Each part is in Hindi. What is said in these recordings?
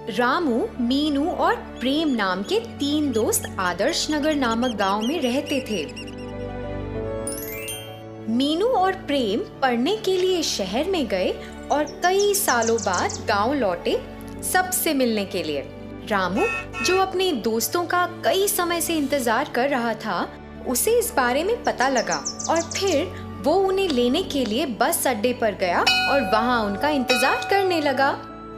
रामू, मीनू और प्रेम नाम के 3 दोस्त आदर्श नगर नामक गांव में रहते थे। मीनू और प्रेम पढ़ने के लिए शहर में गए और कई सालों बाद गांव लौटे सबसे मिलने के लिए। रामू, जो अपने दोस्तों का कई समय से इंतजार कर रहा था, उसे इस बारे में पता लगा और फिर वो उन्हें लेने के लिए बस अड्डे पर गया और वहाँ उनका इंतजार करने लगा।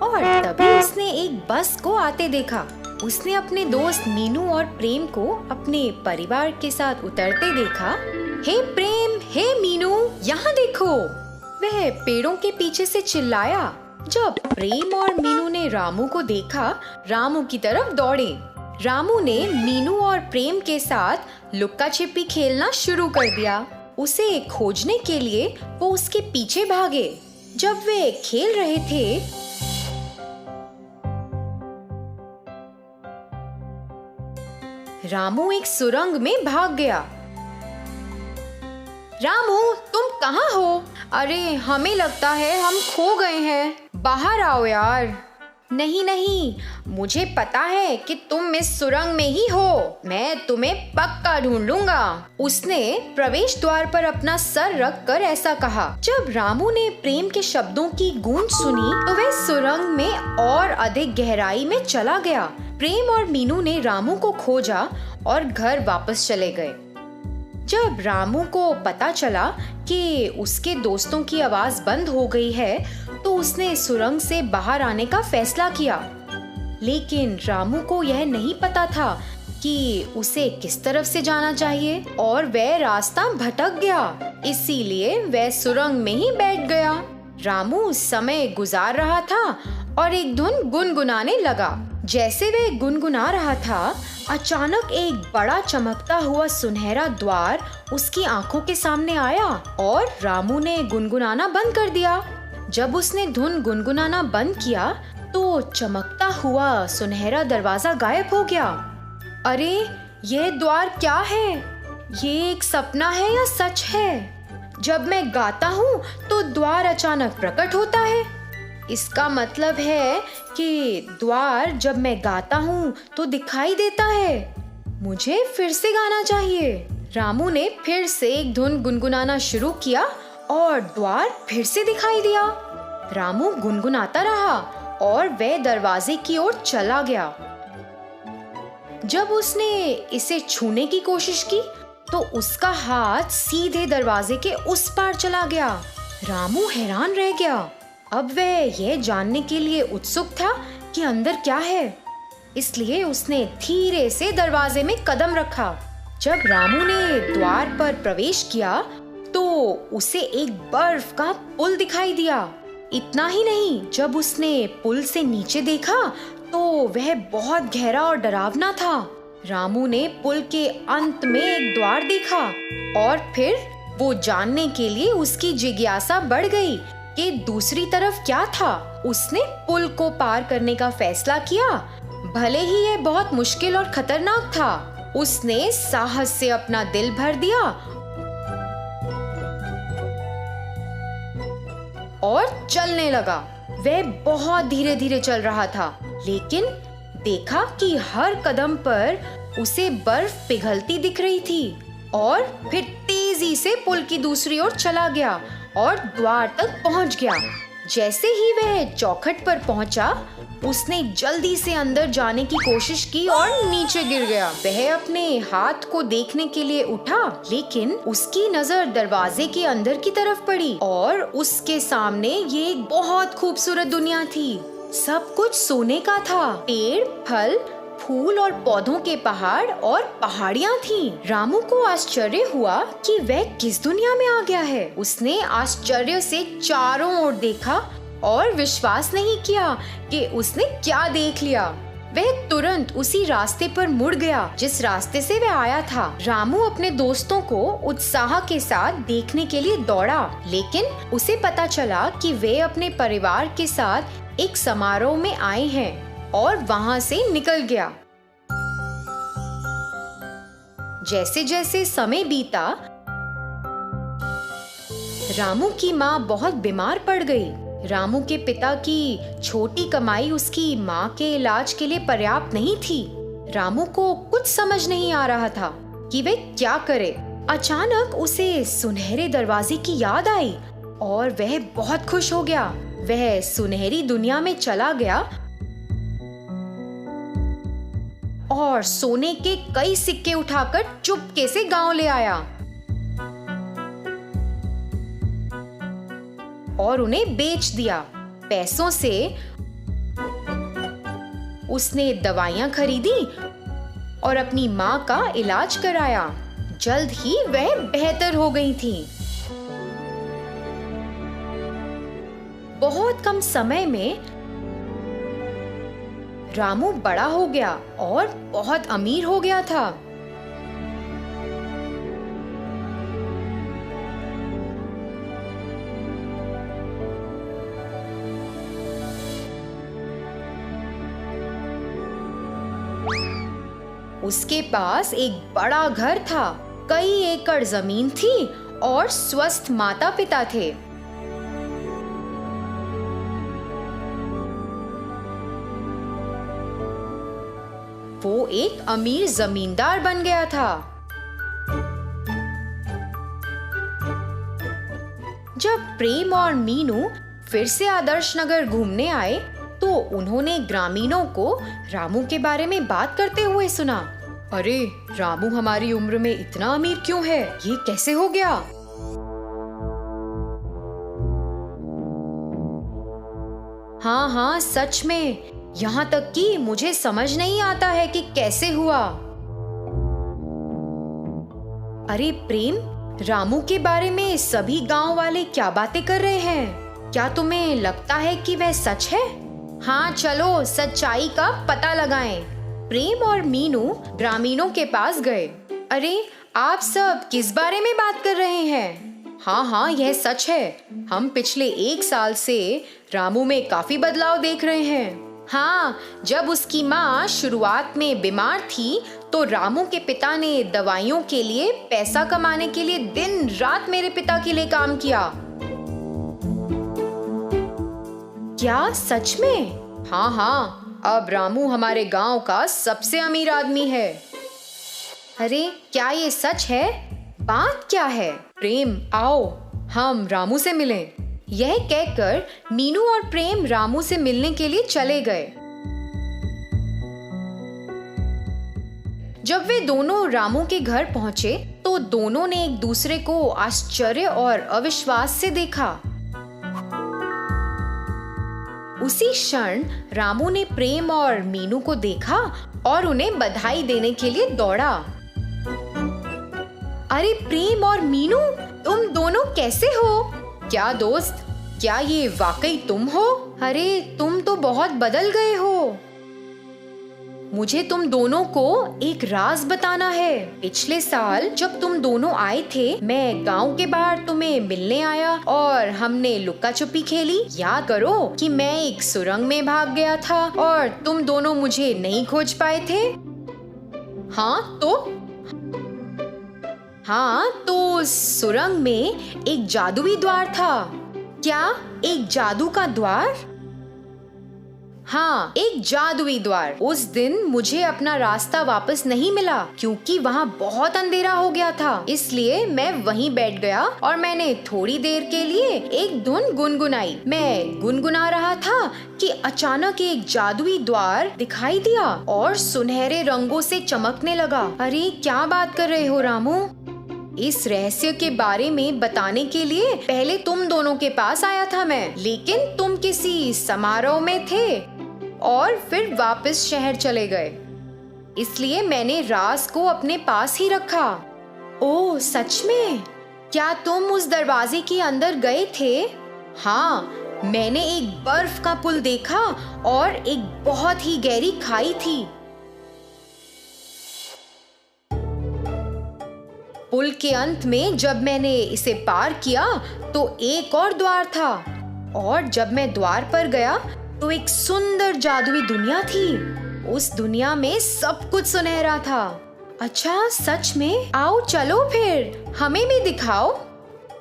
और तभी उसने एक बस को आते देखा। उसने अपने दोस्त मीनू और प्रेम को अपने परिवार के साथ उतरते देखा। हे प्रेम, हे मीनू, यहाँ देखो, वह पेड़ों के पीछे से चिल्लाया। जब प्रेम और मीनू ने रामू को देखा, रामू की तरफ दौड़े। रामू ने मीनू और प्रेम के साथ लुक्का छिपी खेलना शुरू कर दिया। उसे खोजने के लिए वो उसके पीछे भागे। जब वे खेल रहे थे, रामू एक सुरंग में भाग गया। रामू, तुम कहाँ हो? अरे, हमें लगता है हम खो गए हैं। बाहर आओ यार। नहीं नहीं, मुझे पता है कि तुम इस सुरंग में ही हो। मैं तुम्हें पक्का ढूंढ लूंगा। उसने प्रवेश द्वार पर अपना सर रख कर ऐसा कहा। जब रामू ने प्रेम के शब्दों की गूंज सुनी तो वह सुरंग में और अधिक गहराई में चला गया। प्रेम और मीनू ने रामू को खोजा और घर वापस चले गए। जब रामू को पता चला कि उसके दोस्तों की आवाज बंद हो गई है, तो उसने सुरंग से बाहर आने का फैसला किया। लेकिन रामू को यह नहीं पता था कि उसे किस तरफ से जाना चाहिए और वह रास्ता भटक गया। इसीलिए वह सुरंग में ही बैठ गया। रामू समय गुजार रहा था और एक धुन गुनगुनाने लगा। जैसे वह गुनगुना रहा था, अचानक एक बड़ा चमकता हुआ सुनहरा द्वार उसकी आंखों के सामने आया और रामू ने गुनगुनाना बंद कर दिया। जब उसने धुन गुनगुनाना बंद किया तो चमकता हुआ सुनहरा दरवाजा गायब हो गया। अरे, यह द्वार क्या है? ये एक सपना है या सच है? जब मैं गाता हूँ तो द्वार अचानक प्रकट होता है। इसका मतलब है कि द्वार जब मैं गाता हूँ तो दिखाई देता है। मुझे फिर से गाना चाहिए। रामू ने फिर से एक धुन गुनगुनाना शुरू किया और द्वार फिर से दिखाई दिया। रामू गुनगुनाता रहा और वह दरवाजे की ओर चला गया। जब उसने इसे छूने की कोशिश की तो उसका हाथ सीधे दरवाजे के उस पार चला गया। रामू हैरान रह गया। अब वह यह जानने के लिए उत्सुक था कि अंदर क्या है, इसलिए उसने धीरे से दरवाजे में कदम रखा। जब रामू ने द्वार पर प्रवेश किया तो उसे एक बर्फ का पुल दिखाई दिया। इतना ही नहीं, जब उसने पुल से नीचे देखा तो वह बहुत गहरा और डरावना था। रामू ने पुल के अंत में एक द्वार देखा और फिर वो जानने के लिए उसकी जिज्ञासा बढ़ गई कि दूसरी तरफ क्या था। उसने पुल को पार करने का फैसला किया, भले ही यह बहुत मुश्किल और खतरनाक था। उसने साहस से अपना दिल भर दिया और चलने लगा। वह बहुत धीरे धीरे चल रहा था, लेकिन देखा कि हर कदम पर उसे बर्फ पिघलती दिख रही थी और फिर तेजी से पुल की दूसरी ओर चला गया और द्वार तक पहुंच गया। जैसे ही वह चौखट पर पहुंचा, उसने जल्दी से अंदर जाने की कोशिश की और नीचे गिर गया। वह अपने हाथ को देखने के लिए उठा, लेकिन उसकी नजर दरवाजे के अंदर की तरफ पड़ी और उसके सामने ये एक बहुत खूबसूरत दुनिया थी। सब कुछ सोने का था। पेड़, फल, फूल और पौधों के पहाड़ और पहाड़ियाँ थीं। रामू को आश्चर्य हुआ कि वह किस दुनिया में आ गया है। उसने आश्चर्य से चारों ओर देखा और विश्वास नहीं किया कि उसने क्या देख लिया। वह तुरंत उसी रास्ते पर मुड़ गया जिस रास्ते से वह आया था। रामू अपने दोस्तों को उत्साह के साथ देखने के लिए दौड़ा, लेकिन उसे पता चला कि वे अपने परिवार के साथ एक समारोह में आए हैं और वहां से निकल गया। जैसे जैसे समय बीता, रामू की माँ बहुत बीमार पड़ गई। रामू के पिता की छोटी कमाई उसकी माँ के इलाज के लिए पर्याप्त नहीं थी। रामू को कुछ समझ नहीं आ रहा था कि वे क्या करे। अचानक उसे सुनहरे दरवाजे की याद आई और वह बहुत खुश हो गया। वह सुनहरी दुनिया में चला गया और सोने के कई सिक्के उठाकर चुपके से गांव ले आया और उन्हें बेच दिया। पैसों से उसने दवाइयां खरीदी और अपनी माँ का इलाज कराया। जल्द ही वह बेहतर हो गई थी। बहुत कम समय में रामू बड़ा हो गया और बहुत अमीर हो गया था। उसके पास एक बड़ा घर था, कई एकड़ जमीन थी और स्वस्थ माता पिता थे। वो एक अमीर जमींदार बन गया था। जब प्रेम और मीनू फिर से आदर्श नगर घूमने आए तो उन्होंने ग्रामीणों को रामू के बारे में बात करते हुए सुना। अरे, रामू हमारी उम्र में इतना अमीर क्यों है? ये कैसे हो गया? हाँ हाँ, सच में। यहाँ तक कि मुझे समझ नहीं आता है कि कैसे हुआ। अरे प्रेम, रामू के बारे में सभी गांव वाले क्या बातें कर रहे हैं? क्या तुम्हें लगता है कि वह सच है? हाँ, चलो सच्चाई का पता लगाएं। प्रेम और मीनू ग्रामीणों के पास गए। अरे, आप सब किस बारे में बात कर रहे हैं? हाँ हाँ, यह सच है। हम पिछले 1 साल से रामू में काफी बदलाव देख रहे हैं। हाँ, जब उसकी माँ शुरुआत में बीमार थी तो रामू के पिता ने दवाइयों के लिए पैसा कमाने के लिए दिन रात मेरे पिता के लिए काम किया। क्या सच में? हाँ हाँ, अब रामू हमारे गांव का सबसे अमीर आदमी है। अरे, क्या ये सच है? बात क्या है? प्रेम, आओ हम रामू से मिलें। यह कहकर मीनू और प्रेम रामू से मिलने के लिए चले गए। जब वे दोनों रामू के घर पहुंचे तो दोनों ने एक दूसरे को आश्चर्य और अविश्वास से देखा। उसी क्षण रामू ने प्रेम और मीनू को देखा और उन्हें बधाई देने के लिए दौड़ा। अरे प्रेम और मीनू, तुम दोनों कैसे हो? क्या दोस्त, क्या ये वाकई तुम हो? अरे, तुम तो बहुत बदल गए हो। मुझे तुम दोनों को एक राज बताना है। पिछले साल जब तुम दोनों आए थे, मैं गांव के बाहर तुम्हें मिलने आया और हमने लुक्का छुपी खेली। याद करो कि मैं एक सुरंग में भाग गया था और तुम दोनों मुझे नहीं खोज पाए थे। हाँ, तो सुरंग में एक जादुई द्वार था। क्या? एक जादू का द्वार? हाँ, एक जादुई द्वार। उस दिन मुझे अपना रास्ता वापस नहीं मिला क्योंकि वहाँ बहुत अंधेरा हो गया था। इसलिए मैं वहीं बैठ गया और मैंने थोड़ी देर के लिए एक धुन गुनगुनाई। मैं गुनगुना रहा था कि अचानक एक जादुई द्वार दिखाई दिया और सुनहरे रंगों से चमकने लगा। अरे, क्या बात कर रहे हो रामू? इस रहस्य के बारे में बताने के लिए पहले तुम दोनों के पास आया था मैं, लेकिन तुम किसी समारोह में थे और फिर वापस शहर चले गए। इसलिए मैंने राज को अपने पास ही रखा। ओह, सच में? क्या तुम उस दरवाजे के अंदर गए थे? हाँ, मैंने एक बर्फ का पुल देखा और एक बहुत ही गहरी खाई थी। पुल के अंत में जब मैंने इसे पार किया तो एक और द्वार था और जब मैं द्वार पर गया तो एक सुंदर जादुई दुनिया थी। उस दुनिया में सब कुछ सुनहरा था। अच्छा, सच में? आओ चलो फिर, हमें भी दिखाओ।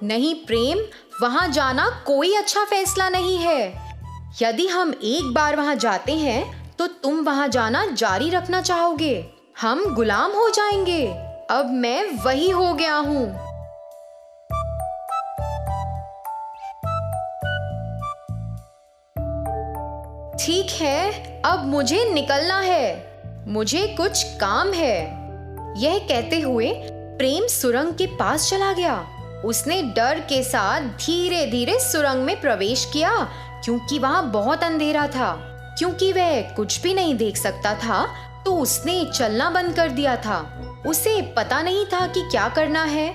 नहीं प्रेम, वहां जाना कोई अच्छा फैसला नहीं है। यदि हम एक बार वहां जाते हैं तो तुम वहां जाना जारी रखना चाहोगे। हम गुलाम हो जाएंगे। अब मैं वही हो गया हूँ। ठीक है, अब मुझे निकलना है। मुझे कुछ काम है। यह कहते हुए प्रेम सुरंग के पास चला गया। उसने डर के साथ धीरे धीरे सुरंग में प्रवेश किया, क्योंकि वहां बहुत अंधेरा था। क्योंकि वह कुछ भी नहीं देख सकता था, तो उसने चलना बंद कर दिया था। उसे पता नहीं था कि क्या करना है,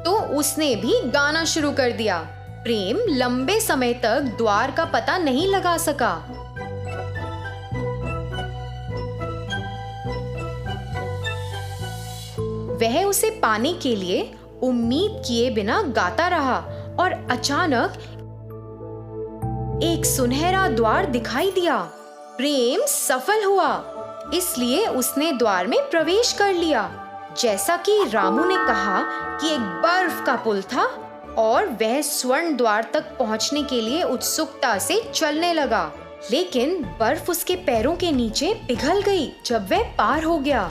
तो उसने भी गाना शुरू कर दिया। प्रेम लंबे समय तक द्वार का पता नहीं लगा सका। वह उसे पाने के लिए उम्मीद किए बिना गाता रहा और अचानक एक सुनहरा द्वार दिखाई दिया। प्रेम सफल हुआ, इसलिए उसने द्वार में प्रवेश कर लिया। जैसा कि रामू ने कहा कि एक बर्फ का पुल था और वह स्वर्ण द्वार तक पहुंचने के लिए उत्सुकता से चलने लगा। लेकिन बर्फ उसके पैरों के नीचे पिघल गई जब वह पार हो गया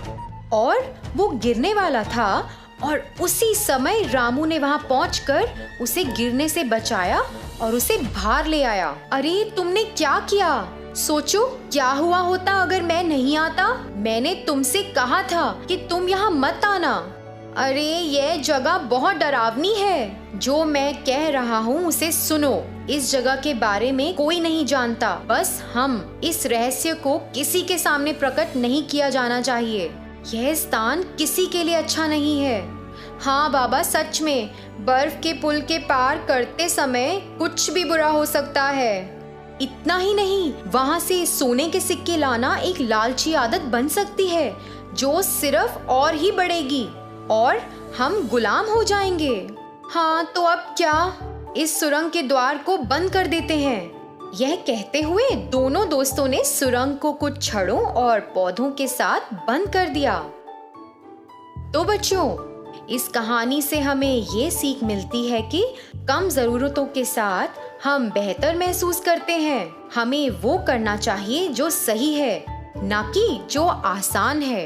और वो गिरने वाला था। और उसी समय रामू ने वहां पहुंचकर उसे गिरने से बचाया और उसे बाहर ले आया। अरे तुमने क्या किया? सोचो क्या हुआ होता अगर मैं नहीं आता। मैंने तुमसे कहा था कि तुम यहाँ मत आना। अरे यह जगह बहुत डरावनी है। जो मैं कह रहा हूँ उसे सुनो। इस जगह के बारे में कोई नहीं जानता। बस हम इस रहस्य को किसी के सामने प्रकट नहीं किया जाना चाहिए। यह स्थान किसी के लिए अच्छा नहीं है। हाँ बाबा, सच में बर्फ के पुल के पार करते समय कुछ भी बुरा हो सकता है। इतना ही नहीं, वहाँ से सोने के सिक्के लाना एक लालची आदत बन सकती है जो सिर्फ और ही बढ़ेगी और हम गुलाम हो जाएंगे। हाँ तो अब क्या? इस सुरंग के द्वार को बंद कर देते हैं। यह कहते हुए दोनों दोस्तों ने सुरंग को कुछ छड़ों और पौधों के साथ बंद कर दिया। तो बच्चों, इस कहानी से हमें ये सीख मिलती है कि कम जरूरतों के साथ हम बेहतर महसूस करते हैं। हमें वो करना चाहिए जो सही है, ना कि जो आसान है।